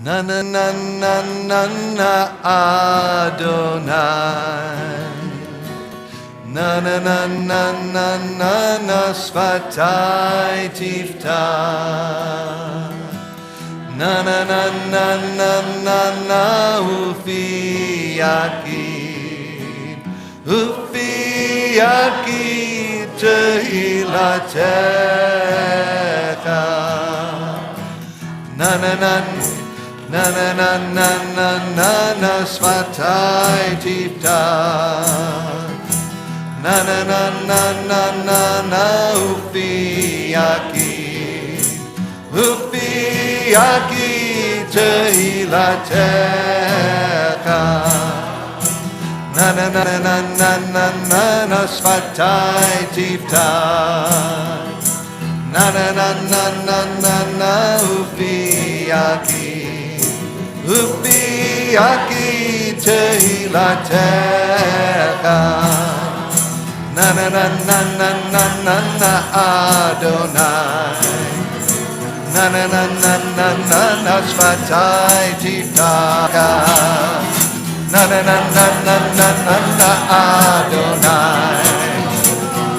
Na na na na na na Adonai. Na na na na na na na Sfatai Tiftah. Na na na na na na na Ufi Yakid. Ufi Yakid Tehilatecha. Na na na na na na na na na na Sfatai Tiftah. Na na na na na na na Ufi Yakid. Ufi Yakid Tehilatecha. Na na na na na na na na Sfatai Tiftah. Na na na na na na na Ufi Yakid. Ufi Yakid Tehilatecha. Na na na na na na na na Adonai. Na na na na na na na Sfatai Tiftah. Na na na na na na na na Adonai.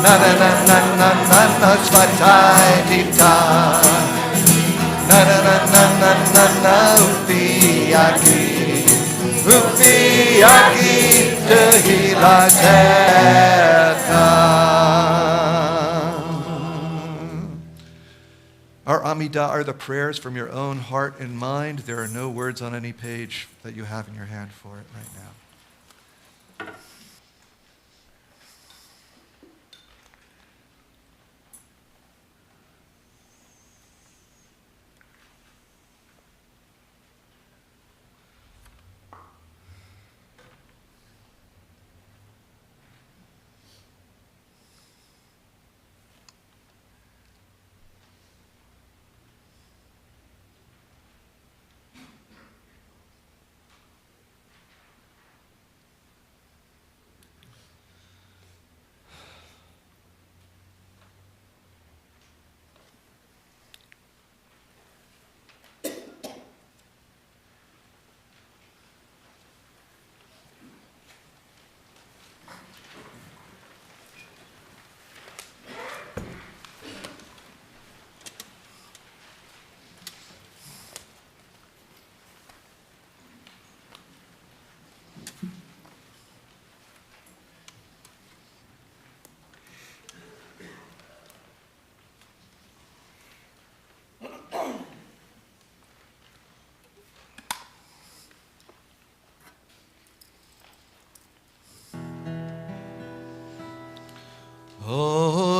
Na na na na na na na Sfatai Tiftah. Na na na na na na na Ufi Yakid. Ufi Yakid Tehilatecha. Our Amidah are the prayers from your own heart and mind. There are no words on any page that you have in your hand for it right now.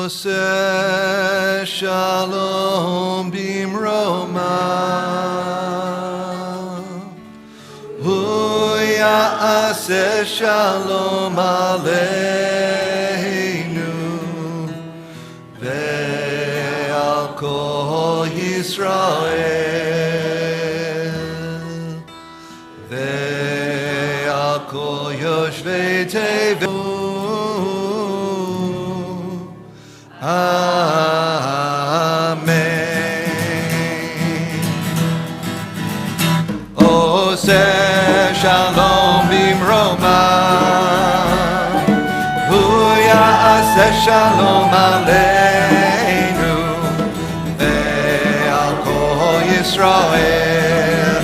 Oseh shalom bimroma, hu ya'aseh shalom aleinu, ve'al kol Yisrael, ve'al kol yoshvei tevu. Amen. Oseh shalom bimroma, hu ya'aseh shalom aleinu, ve'al kol Yisrael,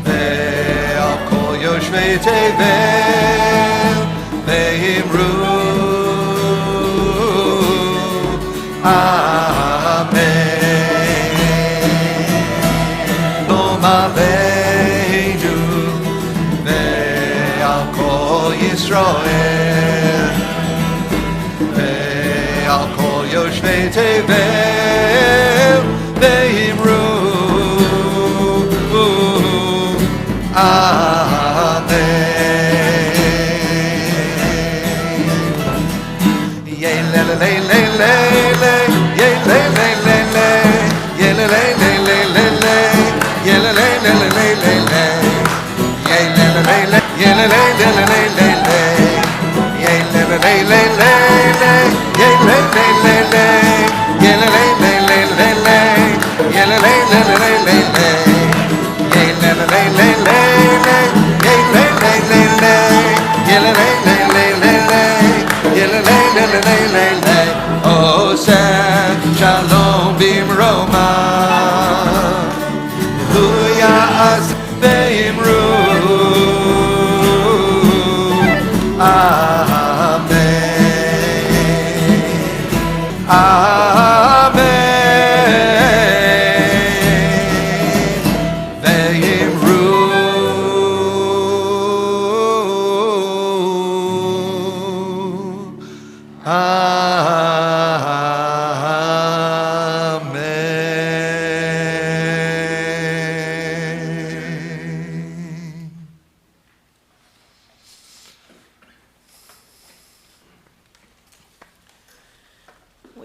ve'al kol yoshvei tevel, ve'imru. Amen. Shalom Aleinu ve'al kol Yisrael ve'al kol yoshvei tevel ve'imru Shalom bimroma, huyas beimru. Amen. Amen. Veimru.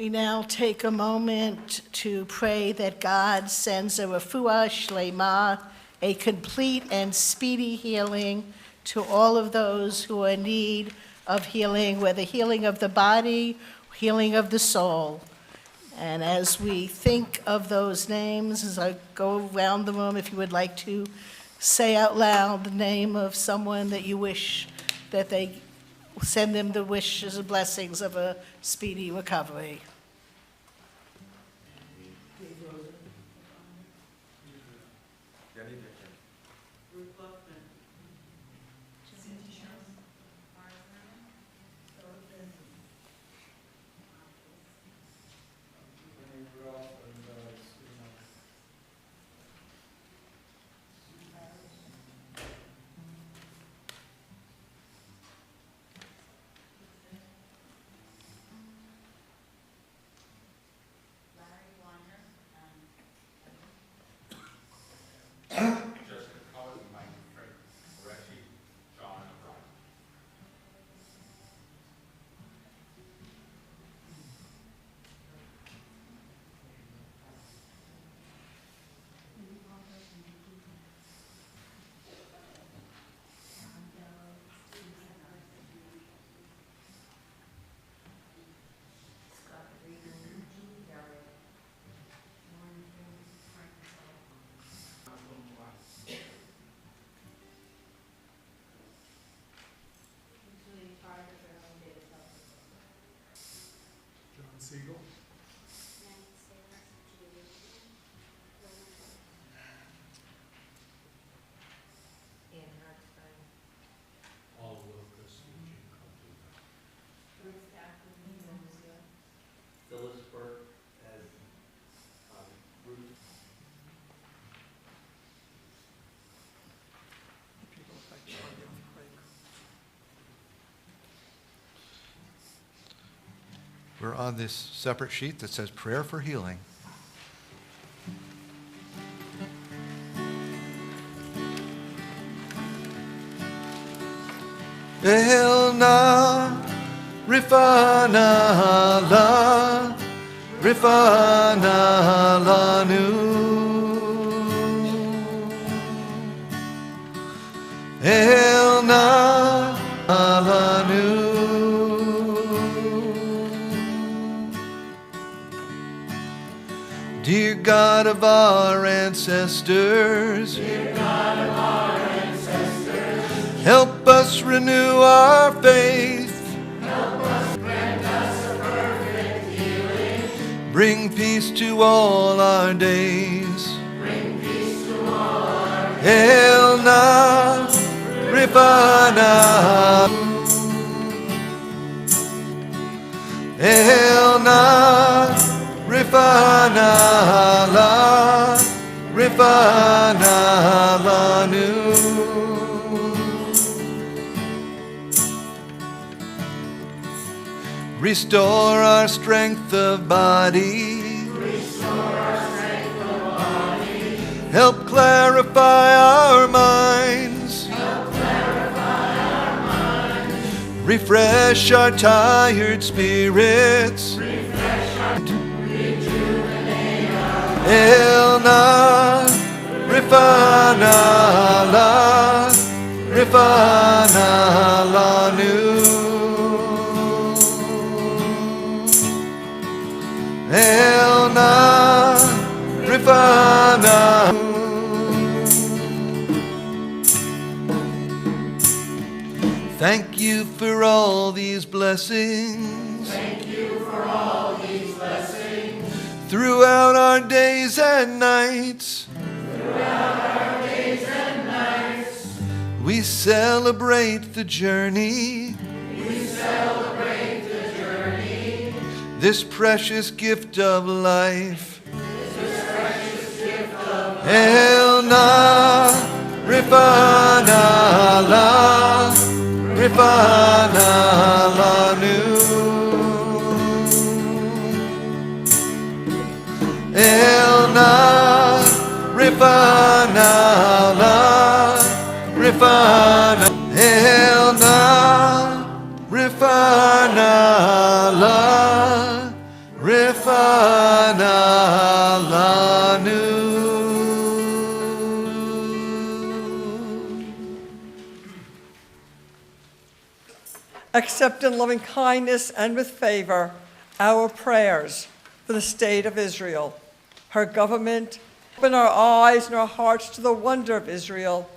We now take a moment to pray that God sends a refuah shlema, a complete and speedy healing to all of those who are in need of healing, whether healing of the body, healing of the soul. And as we think of those names, as I go around the room, if you would like to say out loud the name of someone that you wish that they send them the wishes and blessings of a speedy recovery. Siegel. All Lucas and Jim Phyllis Burke as Ruth. We're on this separate sheet that says prayer for healing. Elna Rifana la Rifana lanu Elna lanu Dear God of our ancestors, help us renew our faith. Bring peace to all our days. Elna Rifana Elna Rifana la Rifana rifana lanu. Restore our strength of body. Help clarify our minds. Refresh our tired spirits. Elna, rifana la, rifana lanu. Elna, rifana. Thank you for all these blessings. Thank you for all these blessings. Throughout our days and nights. Throughout our days and nights. We celebrate the journey. We celebrate the journey. This precious gift of life. This precious gift of life. Elna, rifana la, rifana lanu. Elna, rifana la, rifana. Elna, rifana la, rifana lanu. Accept in loving kindness and with favor our prayers for the state of Israel, her government. Open our eyes and our hearts to the wonder of Israel.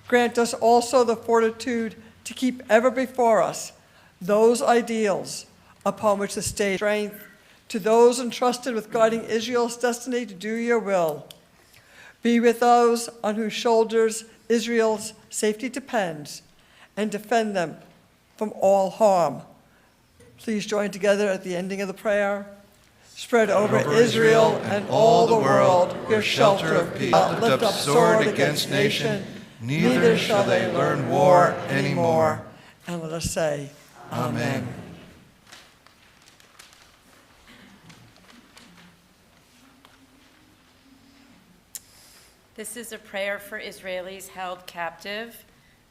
Grant us also the fortitude to keep ever before us those ideals upon which the state strength to those entrusted with guiding Israel's destiny to do your will. Be with those on whose shoulders Israel's safety depends, and defend them from all harm. Please join together at the ending of the prayer. Spread over Israel and all the world your shelter of peace. Lift up sword against nation, neither shall they learn war anymore. And let us say, Amen. This is a prayer for Israelis held captive,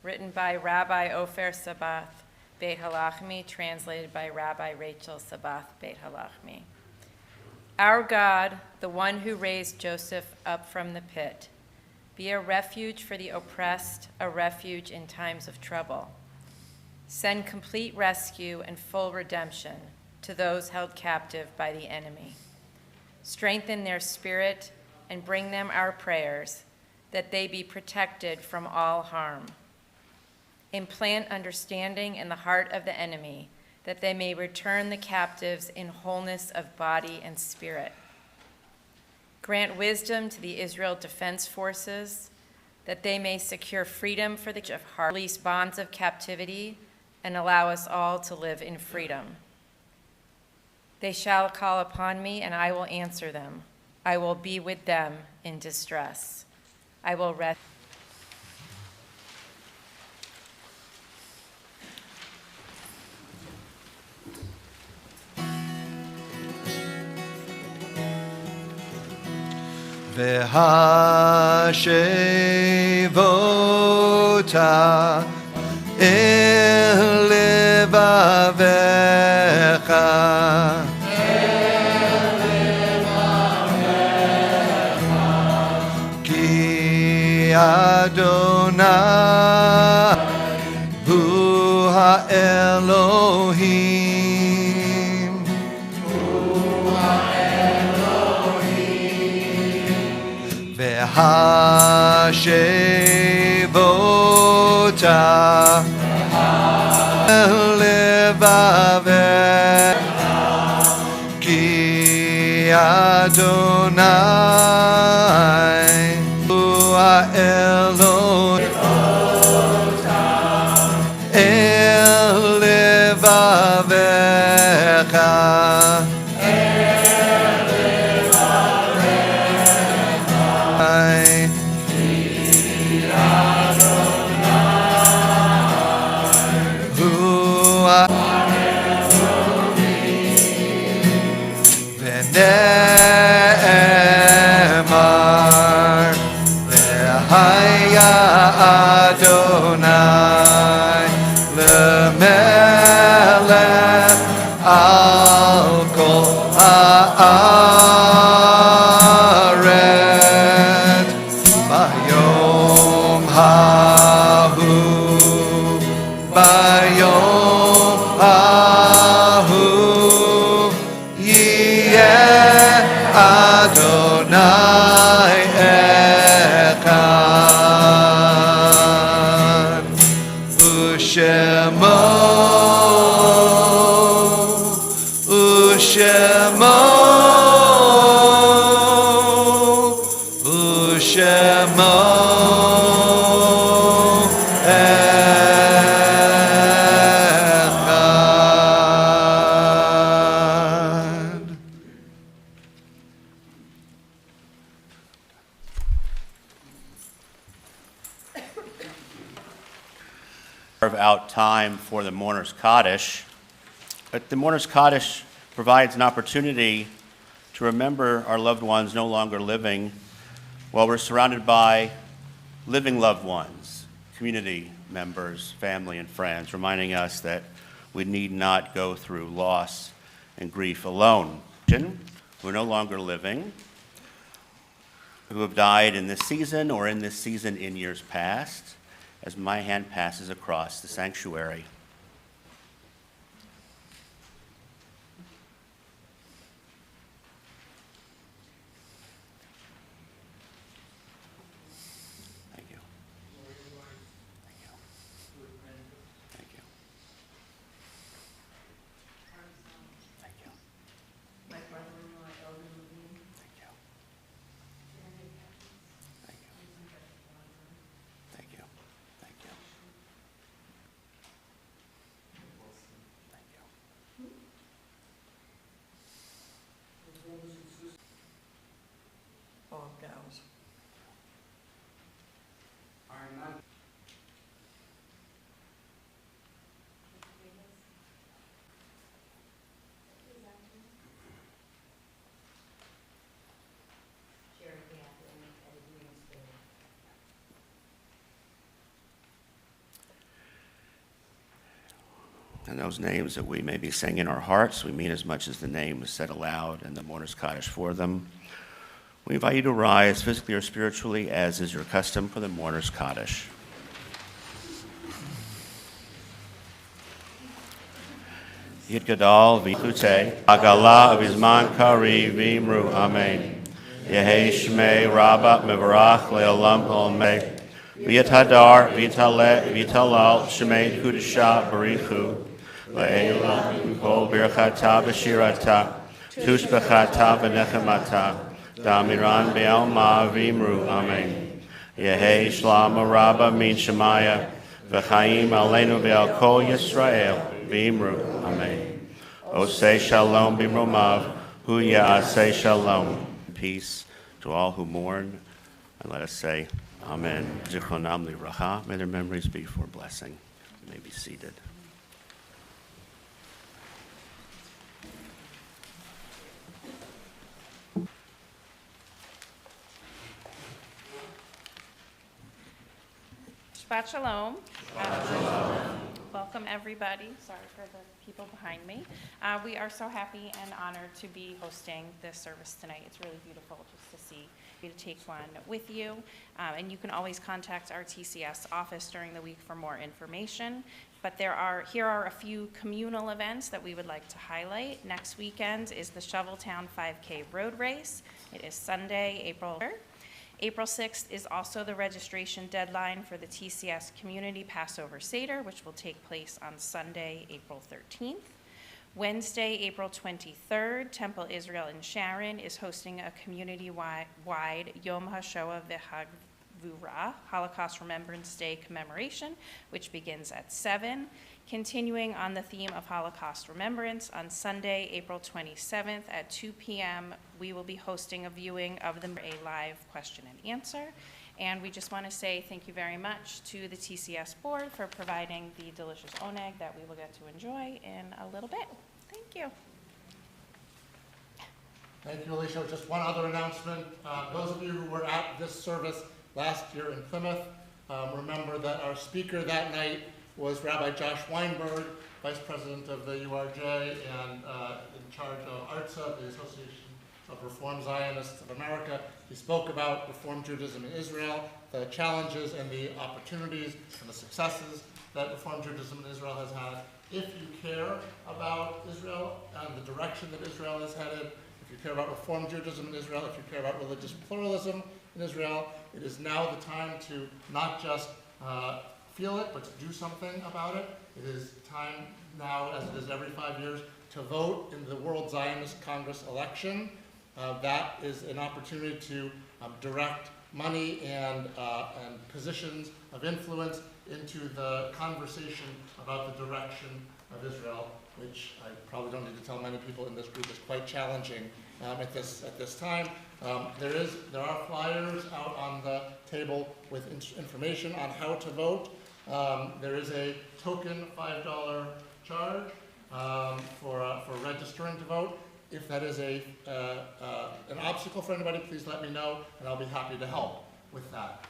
written by Rabbi Ofer Sabath Beit Halachmi, translated by Rabbi Rachel Sabath Beit Halachmi. Our God, the one who raised Joseph up from the pit, be a refuge for the oppressed, a refuge in times of trouble. Send complete rescue and full redemption to those held captive by the enemy. Strengthen their spirit and bring them our prayers, that they be protected from all harm. Implant understanding in the heart of the enemy, that they may return the captives in wholeness of body and spirit. Grant wisdom to the Israel Defense Forces, that they may secure freedom for the of heart, release bonds of captivity, and allow us all to live in freedom. They shall call upon me, and I will answer them. I will be with them in distress. I will rest. V'hashevota el levavecha ki Adonai hu ha'Elohim V'hashevota levavecha ki Adonai hu ha'Elohim el levavecha Haya Adonai lemelech al kol haaretz bayom hahu bayom hahu yeh Adonai echad u'shemo u'shemo u'shemo echad. Carve out time for the Mourner's Kaddish. But the Mourner's Kaddish provides an opportunity to remember our loved ones no longer living while we're surrounded by living loved ones, community members, family, and friends, reminding us that we need not go through loss and grief alone. Who are no longer living, who have died in this season or in this season in years past, as my hand passes across the sanctuary. Thank you. Thank you. Thank you. Thank you. Thank you. Thank you. Thank you. Thank you. Thank you. Bob Gals. And those names that we may be saying in our hearts, we mean as much as the name is said aloud and the Mourner's Kaddish for them. We invite you to rise physically or spiritually, as is your custom for the Mourner's Kaddish. Yid Gadol v'chute, Agala v'zman kari v'imru amen. Yehi shmei rabba mevarach le'olam olmei. V'yatadar v'yitale v'yitalal shmei kudesha barichu. Le'elah v'kol birchata v'shirata. Tushbechata v'nechemata. Damiran be'alma v'imru amen. Yehi shlama rabba min shemaya. V'chaim aleinu ve'al kol Yisrael. V'imru amen. Osei shalom b'mromav. Hu ya'aseh shalom. Peace to all who mourn. And let us say, Amen. Zichronam livracha. May their memories be for blessing. You may be seated. Shabbat shalom. Welcome, everybody. Sorry for the people behind me. We are so happy and honored to be hosting this service tonight. It's really beautiful just to see you, to take one with you. And you can always contact our TCS office during the week for more information. But here are a few communal events that we would like to highlight. Next weekend is the Shoveltown 5K Road Race. It is Sunday, April 3rd. April 6th is also the registration deadline for the TCS Community Passover Seder, which will take place on Sunday, April 13th. Wednesday, April 23rd, Temple Israel in Sharon is hosting a community-wide Yom HaShoah V'Hagvura, Holocaust Remembrance Day commemoration, which begins at 7. Continuing on the theme of Holocaust remembrance, on Sunday, April 27th at 2 p.m., we will be hosting a viewing of a live question and answer. And we just want to say thank you very much to the TCS board for providing the delicious oneg that we will get to enjoy in a little bit. Thank you. Thank you, Alicia. Just one other announcement. Those of you who were at this service last year in Plymouth. Remember that our speaker that night was Rabbi Josh Weinberg, Vice President of the URJ and in charge of ARTSA, the Association of Reform Zionists of America. He spoke about Reform Judaism in Israel, the challenges and the opportunities and the successes that Reform Judaism in Israel has had. If you care about Israel and the direction that Israel is headed, if you care about Reform Judaism in Israel, if you care about religious pluralism in Israel, it is now the time to not just feel it, but to do something about it. It is time now, as it is every 5 years, to vote in the World Zionist Congress election. That is an opportunity to direct money and positions of influence into the conversation about the direction of Israel, which I probably don't need to tell many people in this group is quite challenging at this time. There are flyers out on the table with information on how to vote. There is a token $5 charge for registering to vote. If that is an obstacle for anybody, please let me know, and I'll be happy to help with that.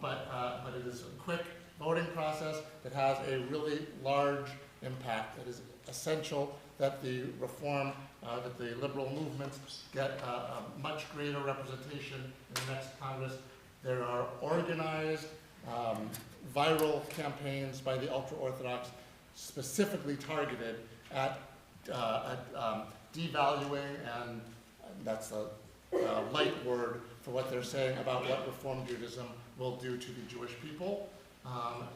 But it is a quick voting process that has a really large impact. It is essential that the reform, that the liberal movements get a much greater representation in the next Congress. There are organized viral campaigns by the ultra-Orthodox specifically targeted at devaluing, and that's a light word for what they're saying about what Reform Judaism will do to the Jewish people.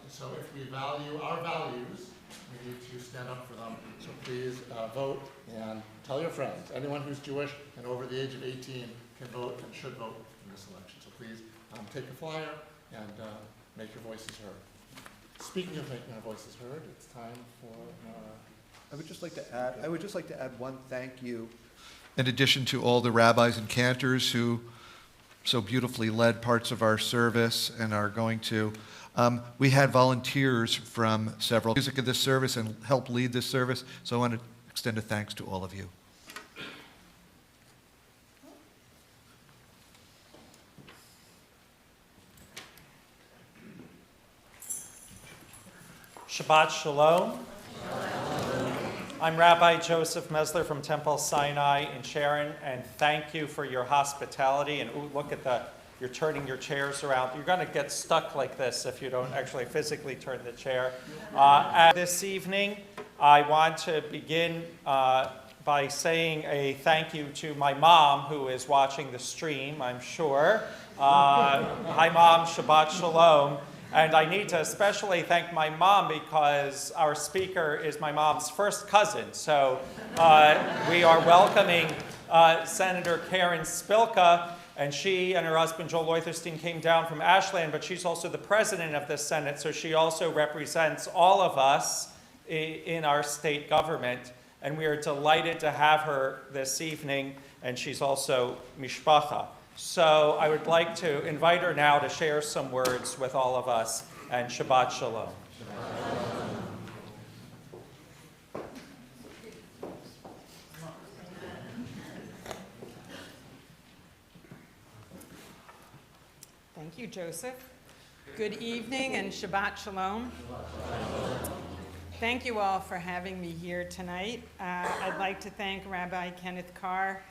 So if we value our values, we need to stand up for them. So please vote and tell your friends. Anyone who's Jewish and over the age of 18 can vote and should vote in this election. So please take a flyer and make your voices heard. Speaking of making our voices heard, it's time for I would just like to add one thank you. In addition to all the rabbis and cantors who so beautifully led parts of our service and are going to, we had volunteers from several music of this service and helped lead this service. So I want to extend a thanks to all of you. Shabbat Shalom. I'm Rabbi Joseph Mesler from Temple Sinai in Sharon, and thank you for your hospitality. And ooh, look at you're turning your chairs around. You're going to get stuck like this if you don't actually physically turn the chair. This evening, I want to begin by saying a thank you to my mom, who is watching the stream, I'm sure. Hi, Mom. Shabbat Shalom. And I need to especially thank my mom because our speaker is my mom's first cousin. So we are welcoming Senator Karen Spilka, and she and her husband Joel Leuthurstein came down from Ashland, but she's also the president of the Senate, so she also represents all of us in our state government. And we are delighted to have her this evening, and she's also mishpacha. So I would like to invite her now to share some words with all of us, and Shabbat Shalom. Thank you, Joseph. Good evening and Shabbat Shalom. Thank you all for having me here tonight. I'd like to thank Rabbi Kenneth Carr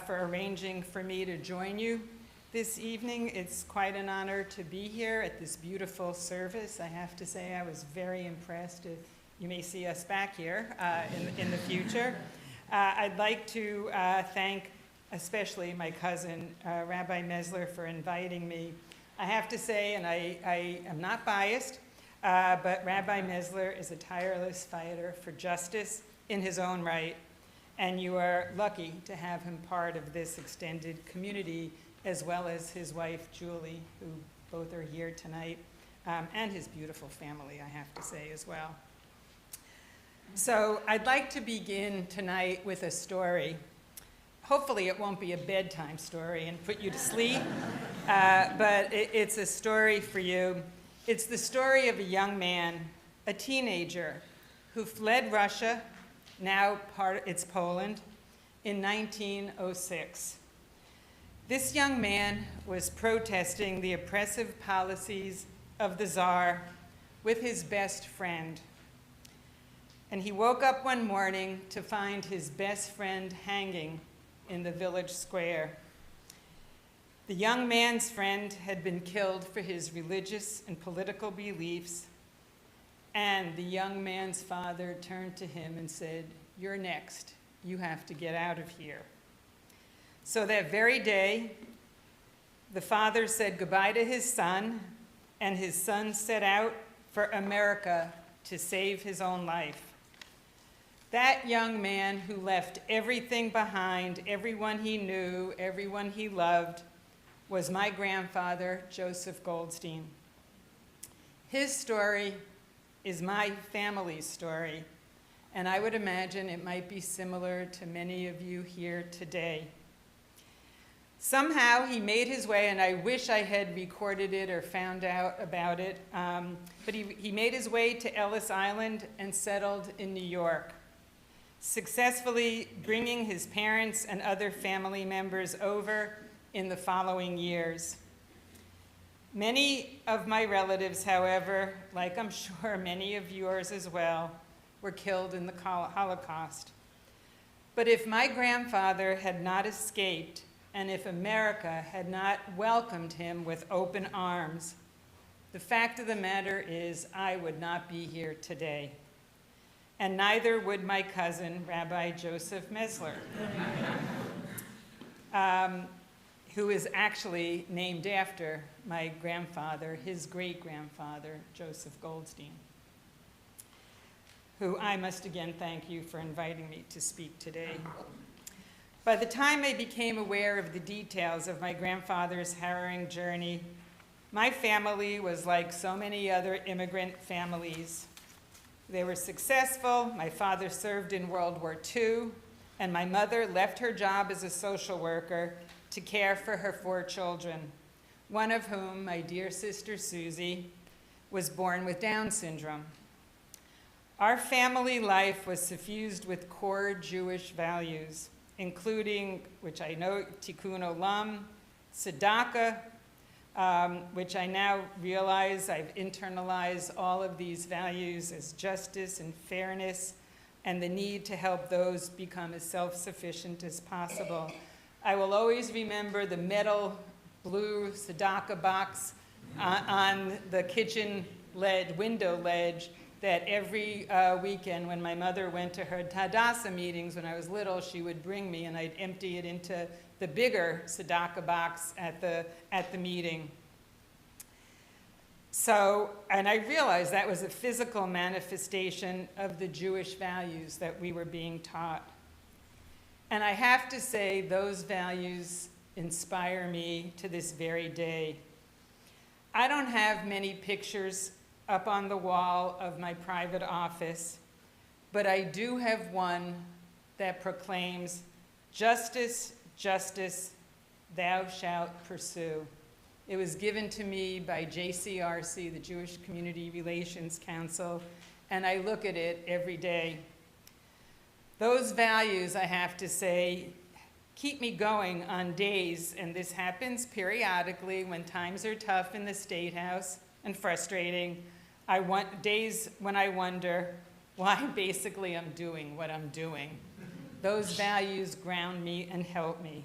for arranging for me to join you this evening. It's quite an honor to be here at this beautiful service. I have to say I was very impressed. You may see us back here in the future. I'd like to thank especially my cousin, Rabbi Mesler, for inviting me. I have to say, and I am not biased, but Rabbi Mesler is a tireless fighter for justice in his own right. And you are lucky to have him part of this extended community, as well as his wife, Julie, who both are here tonight, and his beautiful family, I have to say, as well. So I'd like to begin tonight with a story. Hopefully it won't be a bedtime story and put you to sleep, but it's a story for you. It's the story of a young man, a teenager, who fled Russia, now it's Poland, in 1906. This young man was protesting the oppressive policies of the Tsar with his best friend. And he woke up one morning to find his best friend hanging in the village square. The young man's friend had been killed for his religious and political beliefs, and the young man's father turned to him and said, "You're next. You have to get out of here." So that very day, the father said goodbye to his son, and his son set out for America to save his own life. That young man who left everything behind, everyone he knew, everyone he loved, was my grandfather, Joseph Goldstein. His story is my family's story, and I would imagine it might be similar to many of you here today. Somehow he made his way, and I wish I had recorded it or found out about it, but he made his way to Ellis Island and settled in New York, successfully bringing his parents and other family members over in the following years. Many of my relatives, however, like I'm sure many of yours as well, were killed in the Holocaust. But if my grandfather had not escaped, and if America had not welcomed him with open arms, the fact of the matter is I would not be here today. And neither would my cousin, Rabbi Joseph Mesler, who is actually named after my grandfather, his great-grandfather, Joseph Goldstein, who I must again thank you for inviting me to speak today. By the time I became aware of the details of my grandfather's harrowing journey, my family was like so many other immigrant families. They were successful. My father served in World War II, and my mother left her job as a social worker to care for her 4 children, one of whom, my dear sister Susie, was born with Down syndrome. Our family life was suffused with core Jewish values, including, which I know, Tikkun Olam, tzedakah, which I now realize I've internalized all of these values as justice and fairness and the need to help those become as self-sufficient as possible. I will always remember the metal blue tzedakah box on the kitchen window ledge that every weekend when my mother went to her Hadassah meetings when I was little, she would bring me and I'd empty it into the bigger tzedakah box at the meeting. So, and I realized that was a physical manifestation of the Jewish values that we were being taught. And I have to say, those values inspire me to this very day. I don't have many pictures up on the wall of my private office, but I do have one that proclaims, "Justice, justice, thou shalt pursue." It was given to me by JCRC, the Jewish Community Relations Council, and I look at it every day. Those values, I have to say, keep me going on days, and this happens periodically when times are tough in the State House and frustrating. I want days when I wonder why basically I'm doing what I'm doing. Those values ground me and help me.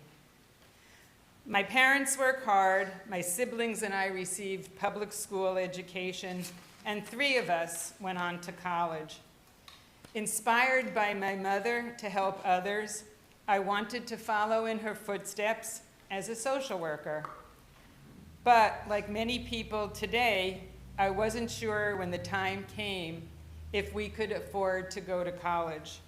My parents work hard, my siblings and I received public school education, and 3 of us went on to college. Inspired by my mother to help others, I wanted to follow in her footsteps as a social worker. But like many people today, I wasn't sure when the time came if we could afford to go to college.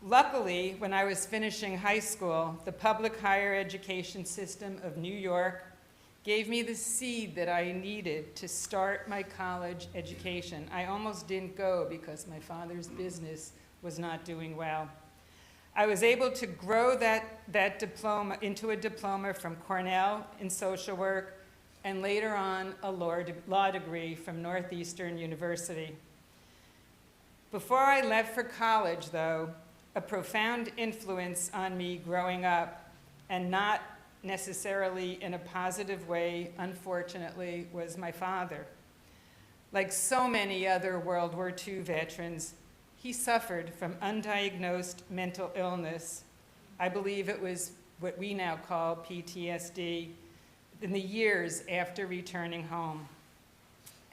Luckily, when I was finishing high school, the public higher education system of New York gave me the seed that I needed to start my college education. I almost didn't go because my father's business was not doing well. I was able to grow that diploma into a diploma from Cornell in social work, and later on a law degree from Northeastern University. Before I left for college, though, a profound influence on me growing up, and not necessarily in a positive way, unfortunately, was my father. Like so many other World War II veterans, he suffered from undiagnosed mental illness. I believe it was what we now call PTSD, in the years after returning home.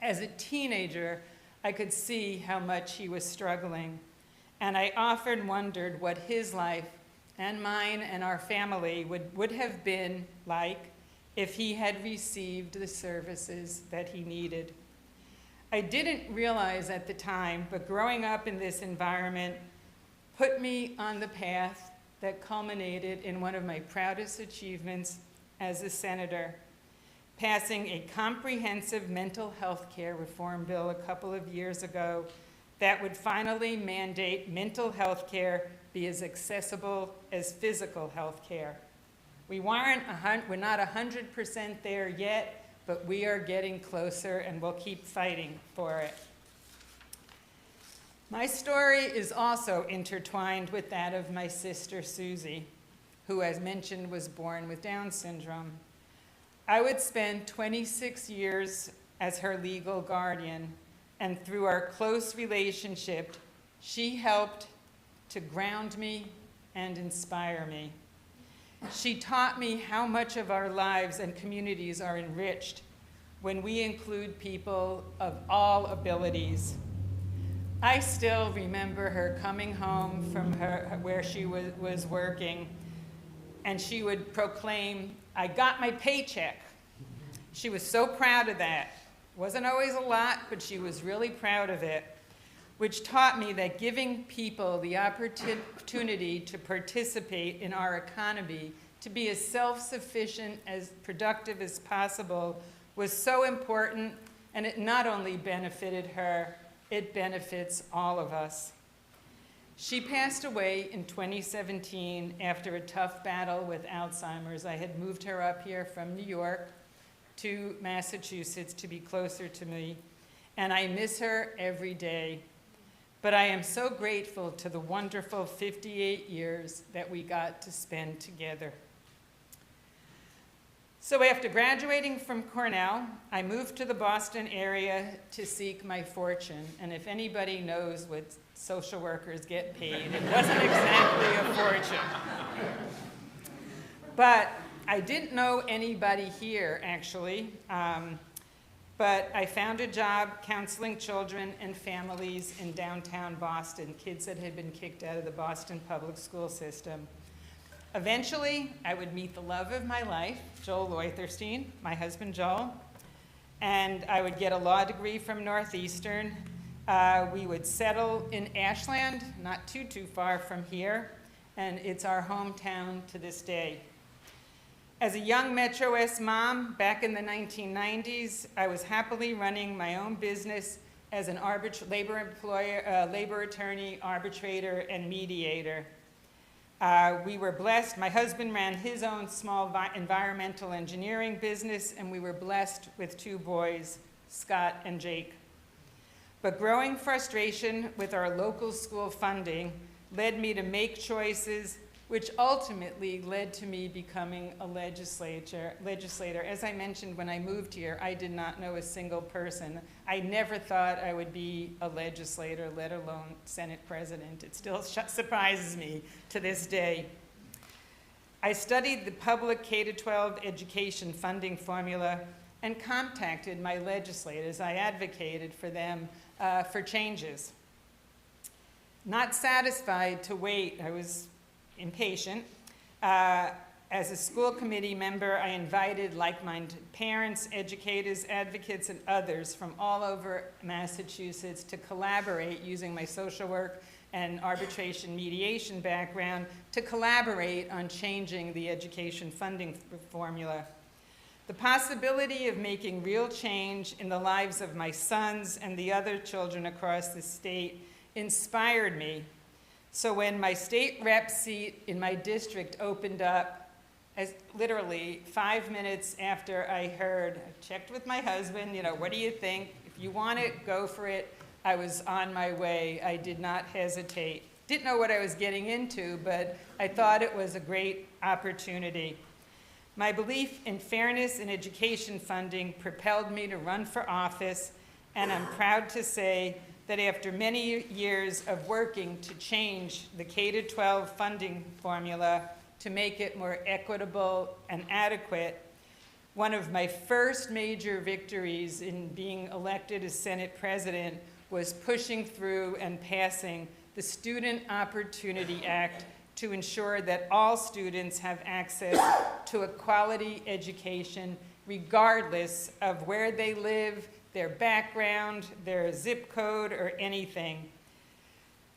As a teenager, I could see how much he was struggling, and I often wondered what his life and mine and our family would have been like if he had received the services that he needed. I didn't realize at the time, but growing up in this environment put me on the path that culminated in one of my proudest achievements as a senator, passing a comprehensive mental health care reform bill a couple of years ago that would finally mandate mental health care be as accessible as physical health care. We're not 100% there yet, but we are getting closer, and we'll keep fighting for it. My story is also intertwined with that of my sister Susie, who, as mentioned, was born with Down syndrome. I would spend 26 years as her legal guardian, and through our close relationship, she helped to ground me and inspire me. She taught me how much of our lives and communities are enriched when we include people of all abilities. I still remember her coming home from where she was working, and she would proclaim, "I got my paycheck." She was so proud of that. Wasn't always a lot, but she was really proud of it, which taught me that giving people the opportunity to participate in our economy, to be as self-sufficient, as productive as possible, was so important, and it not only benefited her, it benefits all of us. She passed away in 2017 after a tough battle with Alzheimer's. I had moved her up here from New York to Massachusetts to be closer to me, and I miss her every day. But I am so grateful to the wonderful 58 years that we got to spend together. So after graduating from Cornell, I moved to the Boston area to seek my fortune. And if anybody knows what social workers get paid, it wasn't exactly a fortune. But I didn't know anybody here, actually. But I found a job counseling children and families in downtown Boston, kids that had been kicked out of the Boston public school system. Eventually, I would meet the love of my life, Joel Loitherstein, my husband Joel, and I would get a law degree from Northeastern. We would settle in Ashland, not too far from here, and it's our hometown to this day. As a young Metro West mom back in the 1990s, I was happily running my own business as an labor attorney, arbitrator, and mediator. We were blessed. My husband ran his own small environmental engineering business, and we were blessed with 2 boys, Scott and Jake. But growing frustration with our local school funding led me to make choices which ultimately led to me becoming a legislator. As I mentioned, when I moved here, I did not know a single person. I never thought I would be a legislator, let alone Senate president. It still surprises me to this day. I studied the public K-12 education funding formula and contacted my legislators. I advocated for them for changes. Not satisfied to wait, I was impatient. As a school committee member, I invited like-minded parents, educators, advocates, and others from all over Massachusetts to collaborate using my social work and arbitration mediation background to collaborate on changing the education funding formula. The possibility of making real change in the lives of my sons and the other children across the state inspired me. So when my state rep seat in my district opened up, as literally 5 minutes after I checked with my husband, what do you think? If you want it, go for it. I was on my way. I did not hesitate. Didn't know what I was getting into, but I thought it was a great opportunity. My belief in fairness in education funding propelled me to run for office, and I'm proud to say that after many years of working to change the K-12 funding formula to make it more equitable and adequate, one of my first major victories in being elected as Senate President was pushing through and passing the Student Opportunity Act to ensure that all students have access to a quality education regardless of where they live, their background, their zip code, or anything.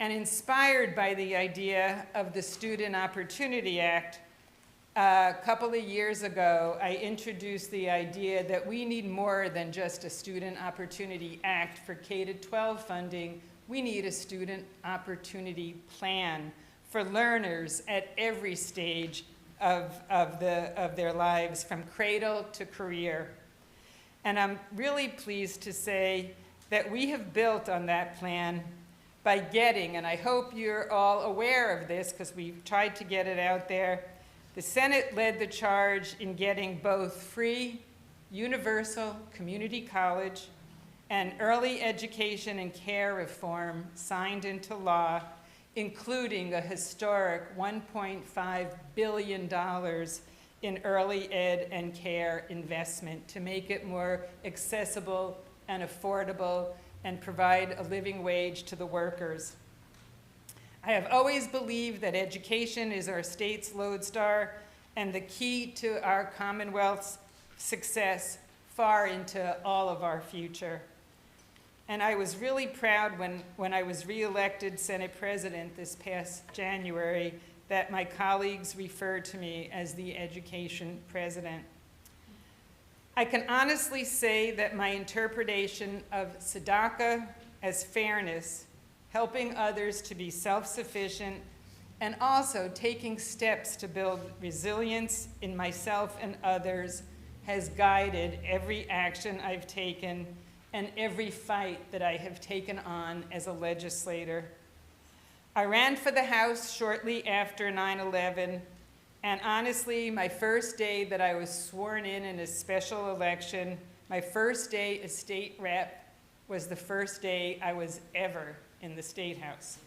And inspired by the idea of the Student Opportunity Act, a couple of years ago, I introduced the idea that we need more than just a Student Opportunity Act for K-12 funding. We need a Student Opportunity Plan for learners at every stage of their lives, from cradle to career. And I'm really pleased to say that we have built on that plan by getting, and I hope you're all aware of this because we've tried to get it out there, the Senate led the charge in getting both free, universal community college and early education and care reform signed into law, including a historic $1.5 billion in early ed and care investment to make it more accessible and affordable and provide a living wage to the workers. I have always believed that education is our state's lodestar and the key to our Commonwealth's success far into all of our future. And I was really proud when I was reelected Senate President this past January that my colleagues refer to me as the education president. I can honestly say that my interpretation of tzedakah as fairness, helping others to be self-sufficient, and also taking steps to build resilience in myself and others has guided every action I've taken and every fight that I have taken on as a legislator. I ran for the House shortly after 9/11, and honestly, my first day that I was sworn in a special election, my first day as state rep was the first day I was ever in the State House.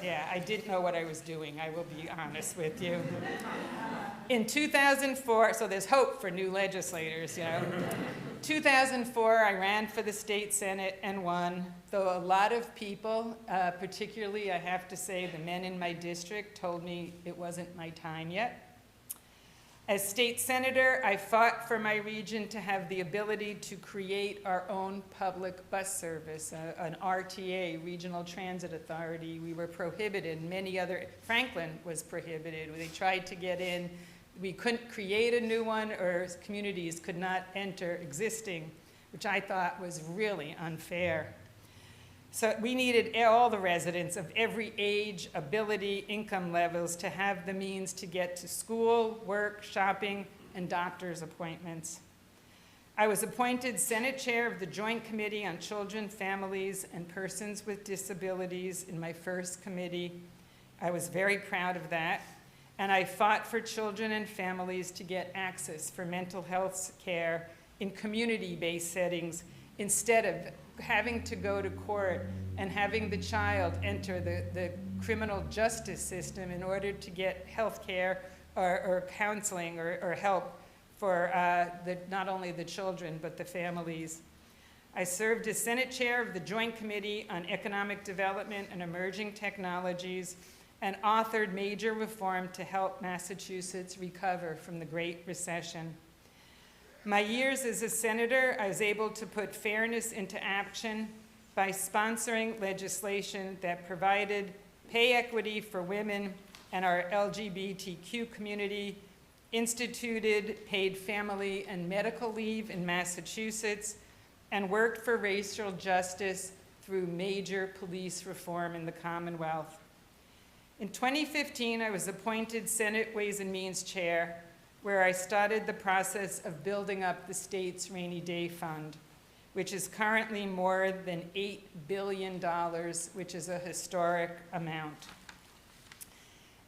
Yeah, I didn't know what I was doing, I will be honest with you. In 2004, so there's hope for new legislators, you know. 2004, I ran for the state Senate and won, though a lot of people, particularly I have to say the men in my district, told me it wasn't my time yet. As state senator, I fought for my region to have the ability to create our own public bus service, an RTA, Regional Transit Authority. We were prohibited, many other, Franklin was prohibited. They tried to get in. We couldn't create a new one, or communities could not enter existing, which I thought was really unfair. So we needed all the residents of every age, ability, income levels to have the means to get to school, work, shopping, and doctor's appointments. I was appointed Senate Chair of the Joint Committee on Children, Families, and Persons with Disabilities in my first committee. I was very proud of that. And I fought for children and families to get access for mental health care in community-based settings instead of having to go to court and having the child enter the criminal justice system in order to get health care or counseling or help for not only the children but the families. I served as Senate Chair of the Joint Committee on Economic Development and Emerging Technologies and authored major reform to help Massachusetts recover from the Great Recession. My years as a senator, I was able to put fairness into action by sponsoring legislation that provided pay equity for women and our LGBTQ community, instituted paid family and medical leave in Massachusetts, and worked for racial justice through major police reform in the Commonwealth. In 2015, I was appointed Senate Ways and Means Chair, where I started the process of building up the state's rainy day fund, which is currently more than $8 billion, which is a historic amount.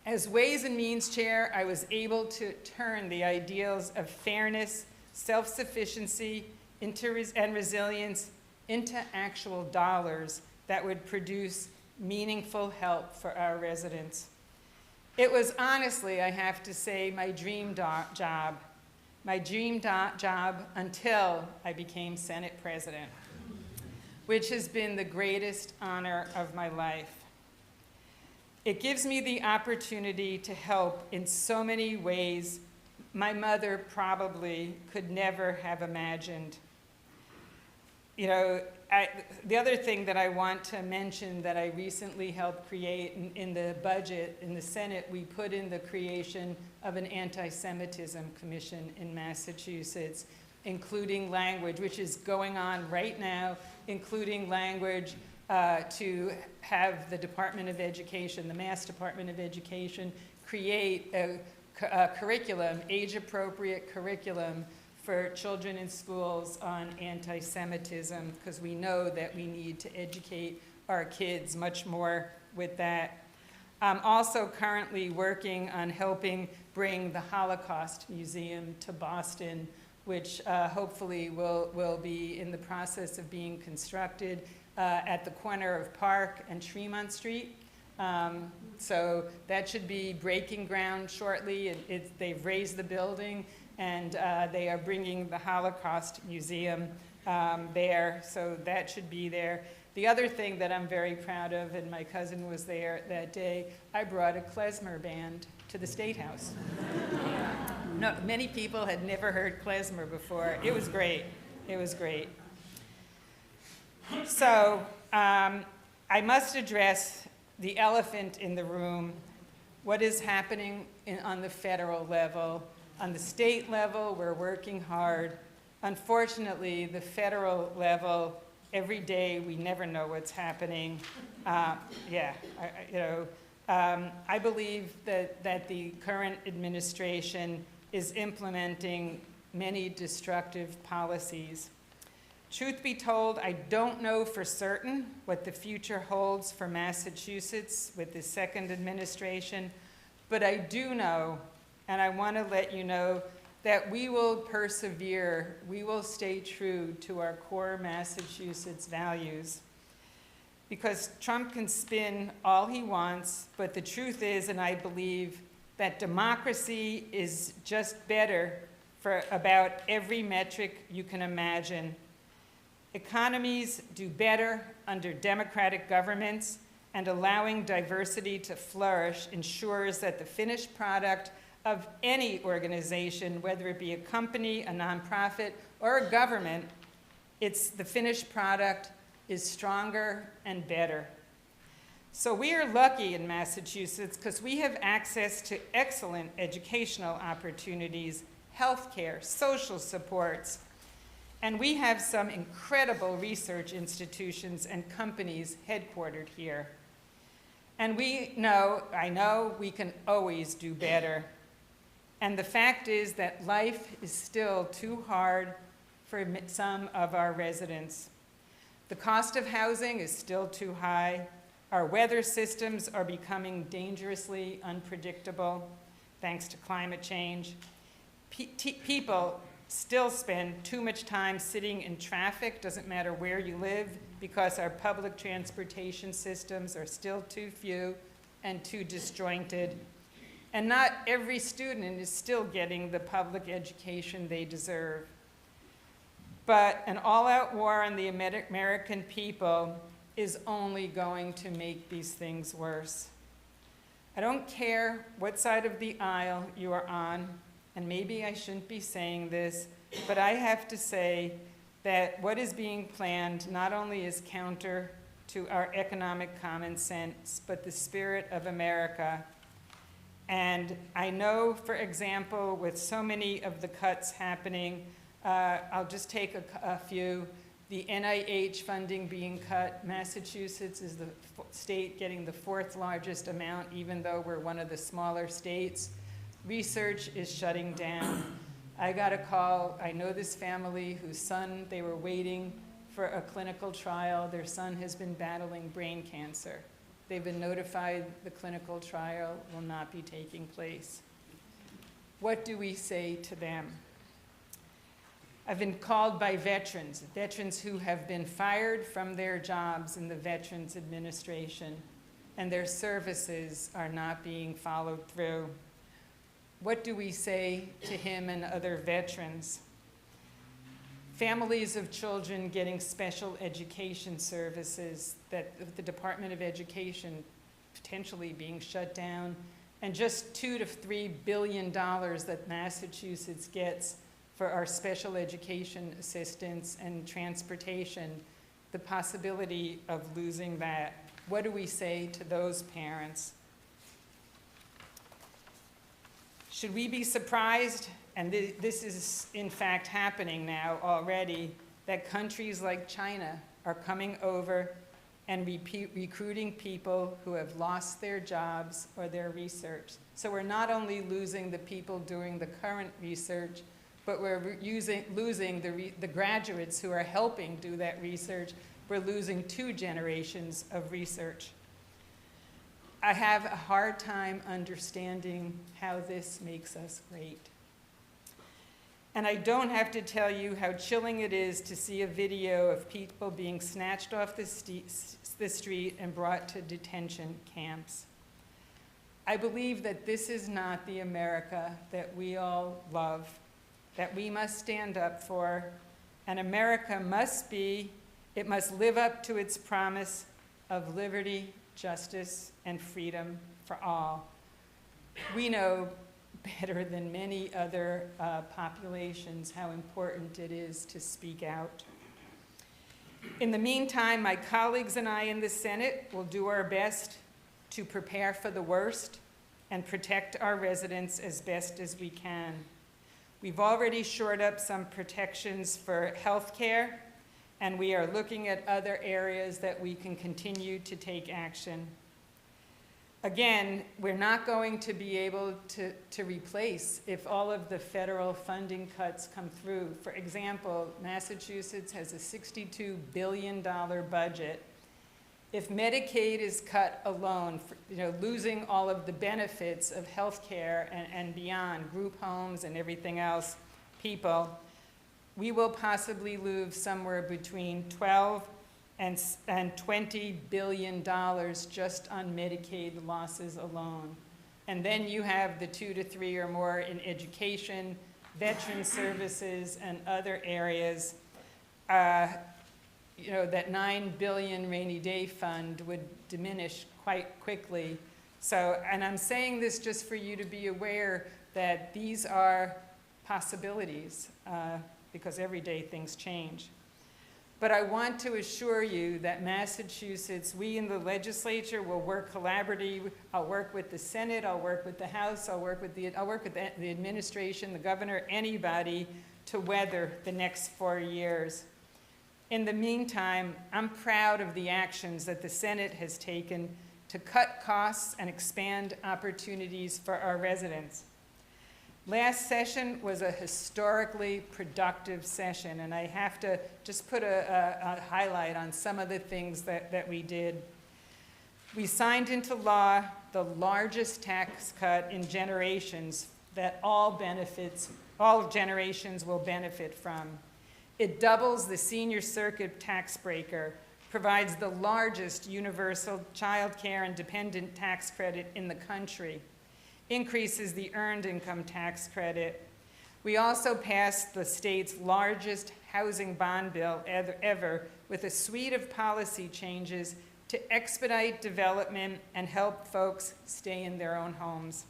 As Ways and Means Chair, I was able to turn the ideals of fairness, self-sufficiency, and resilience into actual dollars that would produce meaningful help for our residents. It was honestly, I have to say, my dream job until I became Senate President, which has been the greatest honor of my life. It gives me the opportunity to help in so many ways my mother probably could never have imagined. You know, the other thing that I want to mention that I recently helped create in the budget in the Senate, we put in the creation of an anti-Semitism commission in Massachusetts, including language, which is going on right now, including language to have the Department of Education, the Mass Department of Education, create a curriculum, age-appropriate curriculum for children in schools on anti-Semitism, because we know that we need to educate our kids much more with that. I'm also currently working on helping bring the Holocaust Museum to Boston, which hopefully will be in the process of being constructed at the corner of Park and Tremont Street. So that should be breaking ground shortly. They've raised the building, and they are bringing the Holocaust Museum there, so that should be there. The other thing that I'm very proud of, and my cousin was there that day, I brought a klezmer band to the State House. No, many people had never heard klezmer before. It was great. It was great. So I must address the elephant in the room, what is happening on the federal level. On the state level, we're working hard. Unfortunately, the federal level, every day we never know what's happening. I believe that the current administration is implementing many destructive policies. Truth be told, I don't know for certain what the future holds for Massachusetts with the second administration, but I do know, and I want to let you know, that we will persevere, we will stay true to our core Massachusetts values. Because Trump can spin all he wants, but the truth is, and I believe, that democracy is just better for about every metric you can imagine. Economies do better under democratic governments, and allowing diversity to flourish ensures that the finished product of any organization, whether it be a company, a nonprofit, or a government, the finished product is stronger and better. So we are lucky in Massachusetts because we have access to excellent educational opportunities, healthcare, social supports, and we have some incredible research institutions and companies headquartered here. And I know we can always do better. And the fact is that life is still too hard for some of our residents. The cost of housing is still too high. Our weather systems are becoming dangerously unpredictable thanks to climate change. People still spend too much time sitting in traffic, doesn't matter where you live, because our public transportation systems are still too few and too disjointed. And not every student is still getting the public education they deserve. But an all-out war on the American people is only going to make these things worse. I don't care what side of the aisle you are on, and maybe I shouldn't be saying this, but I have to say that what is being planned not only is counter to our economic common sense, but the spirit of America. And I know, for example, with so many of the cuts happening, I'll just take a few. The NIH funding being cut. Massachusetts is the state getting the 4th largest amount, even though we're one of the smaller states. Research is shutting down. I got a call. I know this family whose son, they were waiting for a clinical trial. Their son has been battling brain cancer. They've been notified the clinical trial will not be taking place. What do we say to them? I've been called by veterans who have been fired from their jobs in the Veterans Administration, and their services are not being followed through. What do we say to him and other veterans? Families of children getting special education services, that the Department of Education potentially being shut down, and just $2 to $3 billion that Massachusetts gets for our special education assistance and transportation, the possibility of losing that. What do we say to those parents? Should we be surprised, and this is in fact happening now already, that countries like China are coming over and recruiting people who have lost their jobs or their research? So we're not only losing the people doing the current research, but we're losing the graduates who are helping do that research. We're losing 2 generations of research. I have a hard time understanding how this makes us great. And I don't have to tell you how chilling it is to see a video of people being snatched off the street and brought to detention camps. I believe that this is not the America that we all love, that we must stand up for, and America must live up to its promise of liberty, justice, and freedom for all. We know better than many other populations how important it is to speak out. In the meantime, my colleagues and I in the Senate will do our best to prepare for the worst and protect our residents as best as we can. We've already shored up some protections for health care, and we are looking at other areas that we can continue to take action. Again, we're not going to be able to replace if all of the federal funding cuts come through. For example, Massachusetts has a $62 billion budget. If Medicaid is cut alone, losing all of the benefits of health care and beyond, group homes and everything else, people, we will possibly lose somewhere between $12 and $20 billion just on Medicaid losses alone. And then you have the 2 to 3 or more in education, veteran services, and other areas. That $9 billion rainy day fund would diminish quite quickly. So, and I'm saying this just for you to be aware that these are possibilities, because every day things change. But I want to assure you that Massachusetts, we in the legislature will work collaboratively. I'll work with the Senate, I'll work with the House, I'll work with the administration, the governor, anybody to weather the next 4 years. In the meantime, I'm proud of the actions that the Senate has taken to cut costs and expand opportunities for our residents. Last session was a historically productive session, and I have to just put a highlight on some of the things that we did. We signed into law the largest tax cut in generations that all generations will benefit from. It doubles the senior circuit tax breaker, provides the largest universal child care and dependent tax credit in the country, increases the earned income tax credit. We also passed the state's largest housing bond bill ever with a suite of policy changes to expedite development and help folks stay in their own homes.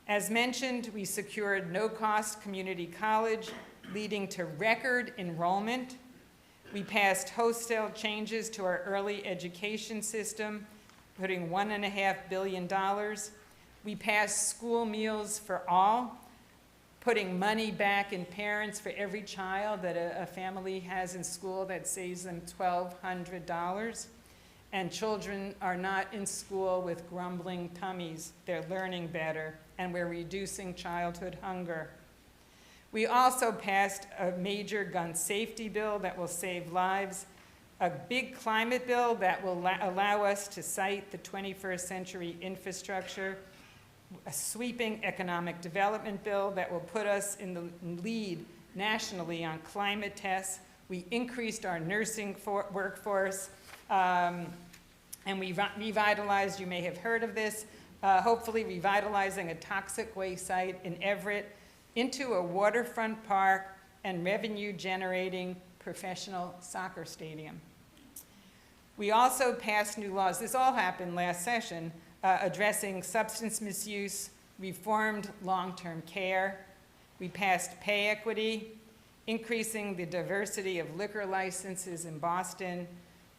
As mentioned, we secured no-cost community college, leading to record enrollment. We passed wholesale changes to our early education system, putting $1.5 billion. We passed school meals for all, putting money back in parents for every child that a family has in school that saves them $1,200. And children are not in school with grumbling tummies. They're learning better, and we're reducing childhood hunger. We also passed a major gun safety bill that will save lives, a big climate bill that will allow us to cite the 21st century infrastructure, a sweeping economic development bill that will put us in the lead nationally on climate tests. We increased our nursing workforce, and we revitalized, you may have heard of this, hopefully revitalizing a toxic waste site in Everett into a waterfront park and revenue-generating professional soccer stadium. We also passed new laws, this all happened last session, addressing substance misuse, reformed long-term care. We passed pay equity, increasing the diversity of liquor licenses in Boston,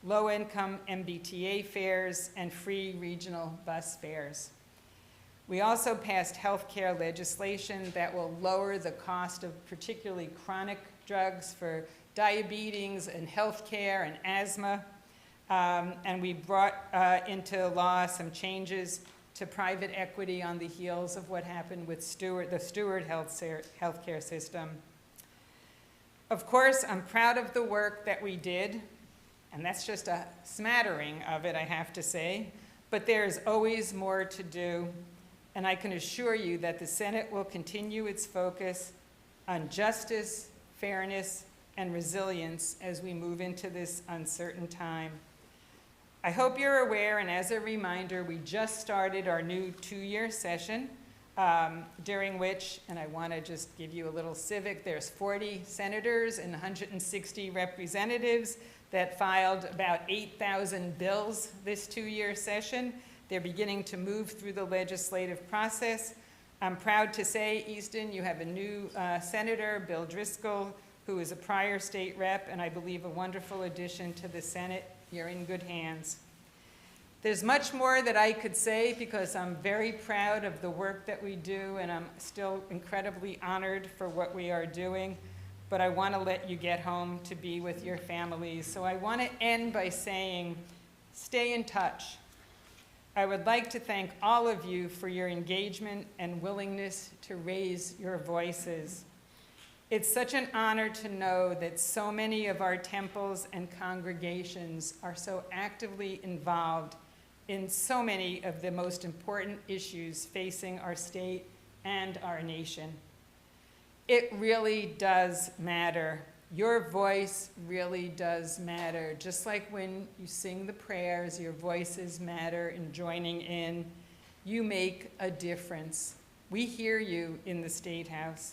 low-income MBTA fares, and free regional bus fares. We also passed healthcare legislation that will lower the cost of particularly chronic drugs for diabetes and healthcare and asthma. And we brought into law some changes to private equity on the heels of what happened with the Steward healthcare system. Of course, I'm proud of the work that we did, and that's just a smattering of it, I have to say, but there's always more to do, and I can assure you that the Senate will continue its focus on justice, fairness, and resilience as we move into this uncertain time. I hope you're aware, and as a reminder, we just started our new 2-year session, during which, and I want to just give you a little civic, there's 40 senators and 160 representatives that filed about 8,000 bills this 2-year session. They're beginning to move through the legislative process. I'm proud to say, Easton, you have a new senator, Bill Driscoll, who is a prior state rep, and I believe a wonderful addition to the Senate. You're in good hands. There's much more that I could say because I'm very proud of the work that we do, and I'm still incredibly honored for what we are doing, but I want to let you get home to be with your families. So I want to end by saying, stay in touch. I would like to thank all of you for your engagement and willingness to raise your voices. It's such an honor to know that so many of our temples and congregations are so actively involved in so many of the most important issues facing our state and our nation. It really does matter. Your voice really does matter. Just like when you sing the prayers, your voices matter in joining in. You make a difference. We hear you in the State House.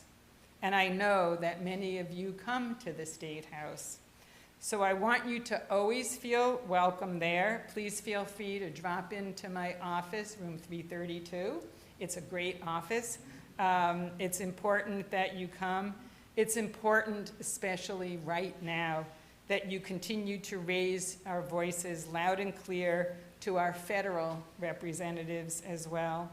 And I know that many of you come to the State House. So I want you to always feel welcome there. Please feel free to drop into my office, room 332. It's a great office. It's important that you come. It's important, especially right now, that you continue to raise our voices loud and clear to our federal representatives as well.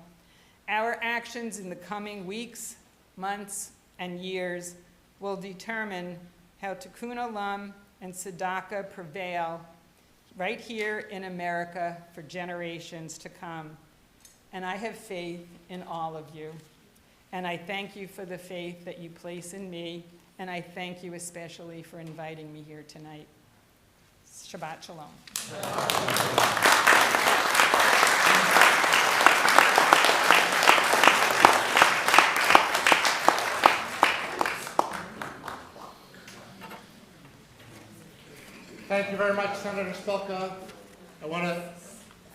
Our actions in the coming weeks, months, and years will determine how Tikkun Olam and tzedakah prevail right here in America for generations to come. And I have faith in all of you. And I thank you for the faith that you place in me, and I thank you especially for inviting me here tonight. Shabbat Shalom. Thank you very much, Senator Spilka. I want to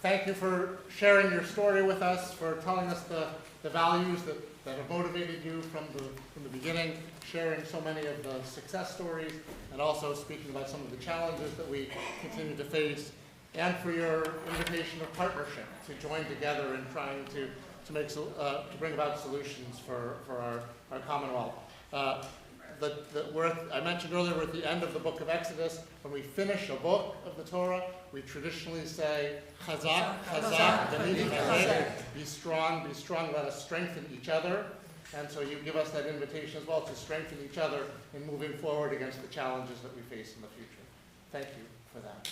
thank you for sharing your story with us, for telling us the values that have motivated you from the beginning, sharing so many of the success stories, and also speaking about some of the challenges that we continue to face, and for your invitation of partnership to join together in trying to bring about solutions for our Commonwealth. I mentioned earlier, we're at the end of the book of Exodus. When we finish a book of the Torah, we traditionally say, Chazak, Chazak, B'niti Chazak, be strong, let us strengthen each other. And so you give us that invitation as well to strengthen each other in moving forward against the challenges that we face in the future. Thank you for that.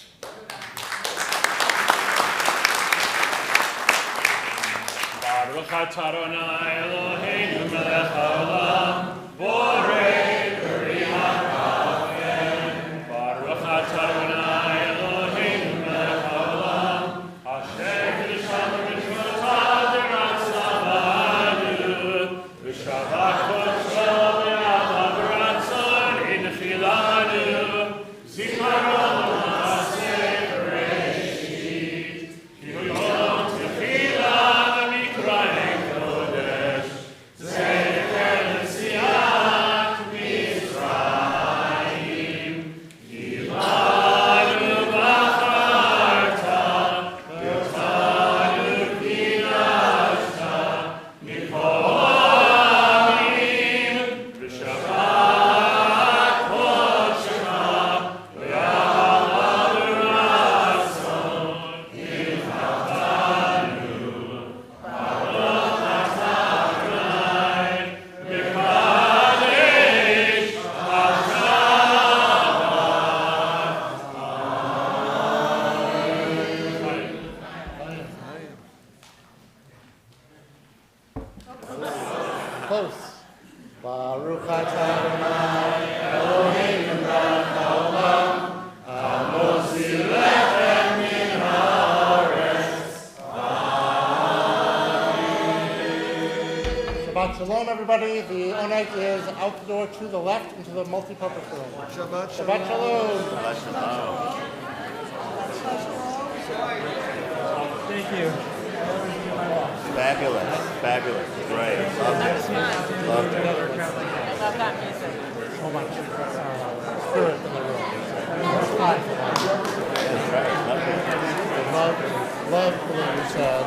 Baruch atah Adonai Eloheinu melech haolam, borei Baruch atah Adonai Shalom, everybody. The night is out the door to the left into the multi-purpose room. Shabbat Shabbat Shalom. Thank you. Fabulous, fabulous, great. Loved it. Loved it. I love that music. Spirit in the room. That's right. Loved it. Love what you said.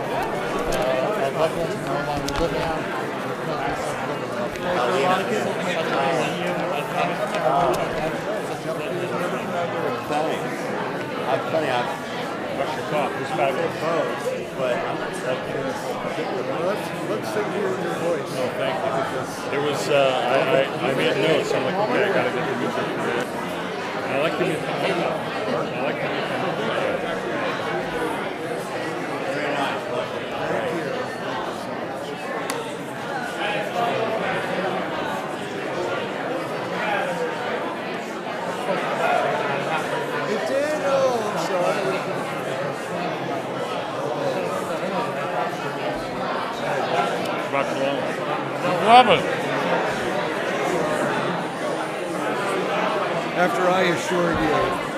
I love that no longer living on. Thanks. I'm funny, I've What's your talk? It's fabulous. but I'm not so Let's sing you in your voice. No, thank you. There was, I made notes. I'm like, okay, I gotta get the music for it. I like the music. I like the music. very nice. Lovely. It did. Oh, I'm sorry. Shabbat shalom. Love it. After I assured you